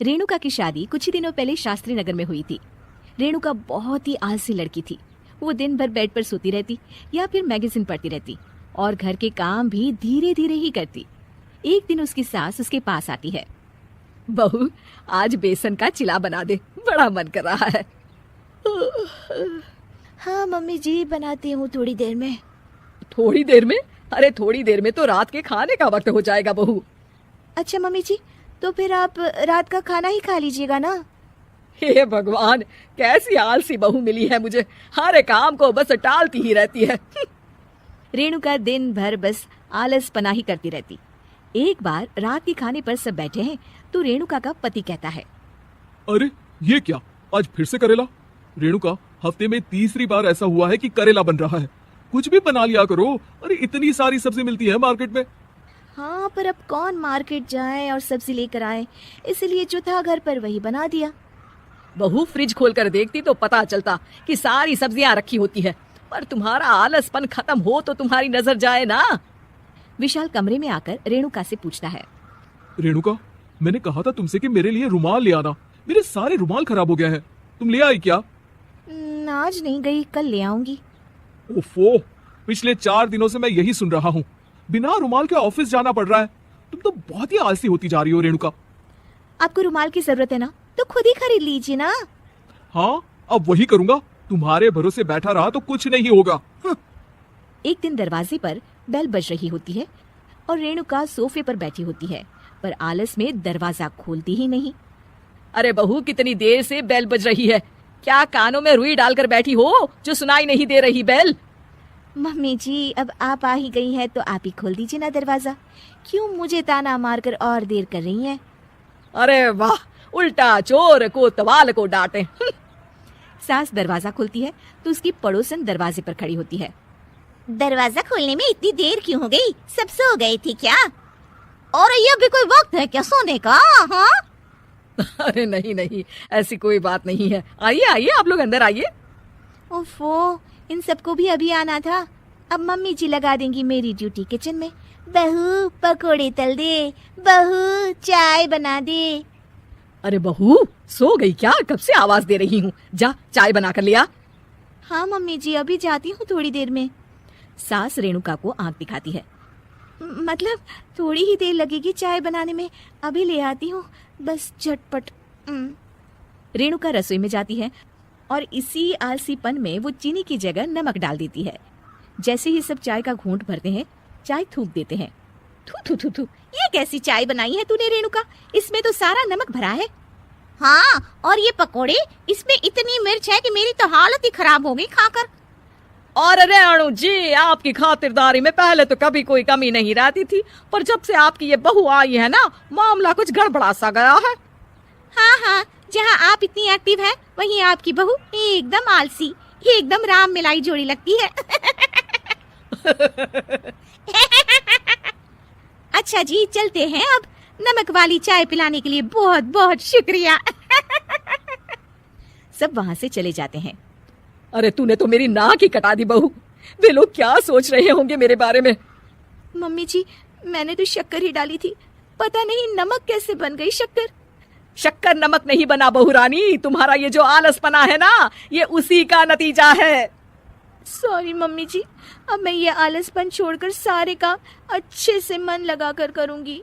रेणुका की शादी कुछ ही दिनों पहले शास्त्री नगर में हुई थी। रेणुका बहुत ही आलसी लड़की थी। वो दिन भर बेड पर सोती रहती या फिर मैगजीन पढ़ती रहती और घर के काम भी धीरे धीरे ही करती। एक दिन उसकी सास उसके पास आती है। बहू, आज बेसन का चिला बना दे, बड़ा मन कर रहा है। हाँ मम्मी जी, बनाती हूँ थोड़ी देर में। थोड़ी देर में? अरे थोड़ी देर में तो रात के खाने का वक्त हो जाएगा बहू। अच्छा मम्मी जी, तो फिर आप रात का खाना ही खा लीजिएगा ना। हे भगवान, कैसी आलसी बहू मिली है मुझे, हर काम को बस टालती ही रहती है। रेणुका दिन भर बस आलस पना ही करती रहती। एक बार रात के खाने पर सब बैठे हैं तो रेणुका का पति कहता है, अरे ये क्या, आज फिर से करेला? रेणुका, हफ्ते में तीसरी बार ऐसा हुआ है कि करेला बन रहा है। कुछ भी बना लिया करो। अरे इतनी सारी सब्जी मिलती है मार्केट में। हाँ, पर अब कौन मार्केट जाए और सब्जी लेकर आए, इसलिए जो था घर पर वही बना दिया। बहू, फ्रिज खोलकर देखती तो पता चलता कि सारी सब्जियां रखी होती है, पर तुम्हारा आलसपन खत्म हो तो तुम्हारी नजर जाए ना। विशाल कमरे में आकर रेणुका से पूछता है, रेणुका, मैंने कहा था तुमसे कि मेरे लिए रुमाल ले आना। मेरे सारे रुमाल खराब हो गए हैं। तुम ले आई क्या? आज नहीं गई, कल ले आऊंगी। ओफो, पिछले 4 दिनों से मैं यही सुन रहा हूँ। बिना रुमाल के ऑफिस जाना पड़ रहा है। तुम तो बहुत ही आलसी होती जा रही हो रेणुका। आपको रुमाल की जरूरत है ना, तो खुद ही खरीद लीजिए ना। हाँ, अब वही करूंगा। तुम्हारे भरोसे बैठा रहा तो कुछ नहीं होगा। एक दिन दरवाजे पर बेल बज रही होती है और रेणुका सोफे पर बैठी होती है, पर आलस में दरवाजा खोलती ही नहीं। अरे बहू, कितनी देर से बेल बज रही है? क्या कानों में रुई डालकर बैठी हो जो सुनाई नहीं दे रही बेल? मम्मी जी, अब आप आ ही गई हैं तो आप ही खोल दीजिए ना दरवाजा। क्यों मुझे ताना मारकर और देर कर रही हैं? अरे वाह, उल्टा चोर को तवाल को डांटे। सास दरवाजा खोलती है तो उसकी पड़ोसन दरवाजे पर खड़ी होती है। दरवाजा खोलने में इतनी देर क्यों हो गई? सब सो गए थे क्या? और ये भी कोई वक्त है क्या सोने का? हाँ? अरे नहीं नहीं, ऐसी कोई बात नहीं है। आइए आइए, आप लोग अंदर आइए। ओफो, इन सबको भी अभी आना था। अब मम्मी जी लगा देंगी मेरी ड्यूटी किचन में। बहू, पकोड़े तल दे, बहू चाय बना दे। अरे बहू, सो गई क्या? कब से आवाज दे रही हूँ, जा चाय बना कर लिया। हाँ मम्मी जी, अभी जाती हूँ थोड़ी देर में। सास रेणुका को आंख दिखाती है। मतलब थोड़ी ही देर लगेगी चाय बनाने में, अभी ले आती हूँ, बस झटपट। रेणुका रसोई में जाती है और इसी आलसीपन में वो चीनी की जगह नमक डाल देती है। जैसे ही सब चाय का घूंट भरते हैं, चाय थूक देते हैं। थू थू थू थू, ये कैसी चाय बनाई है तूने रेणुका? इसमें तो सारा नमक भरा है। हाँ, और ये पकोड़े, इसमें इतनी मिर्च है कि मेरी तो हालत ही खराब हो गई खाकर। और रेणु जी, आपकी खातिरदारी में पहले तो कभी कोई कमी नहीं रहती थी, पर जब से आपकी ये बहू आई है ना, मामला कुछ गड़बड़ा सा गया है। हाँ हाँ, जहाँ आप इतनी एक्टिव है, वहीं आपकी बहू एकदम आलसी, एकदम राम मिलाई जोड़ी लगती है। अच्छा जी, चलते हैं अब। नमक वाली चाय पिलाने के लिए बहुत बहुत शुक्रिया। सब वहाँ से चले जाते हैं। अरे तूने तो मेरी नाक ही कटा दी बहू। वे लोग क्या सोच रहे होंगे मेरे बारे में? मम्मी जी, मैंने तो शक्कर ही डाली थी, पता नहीं नमक कैसे बन गई शक्कर। शक्कर नमक नहीं बना बहू रानी, तुम्हारा ये जो आलसपना है ना, ये उसी का नतीजा है। सॉरी मम्मी जी, अब मैं ये आलसपन छोड़कर सारे काम अच्छे से मन लगाकर करूंगी।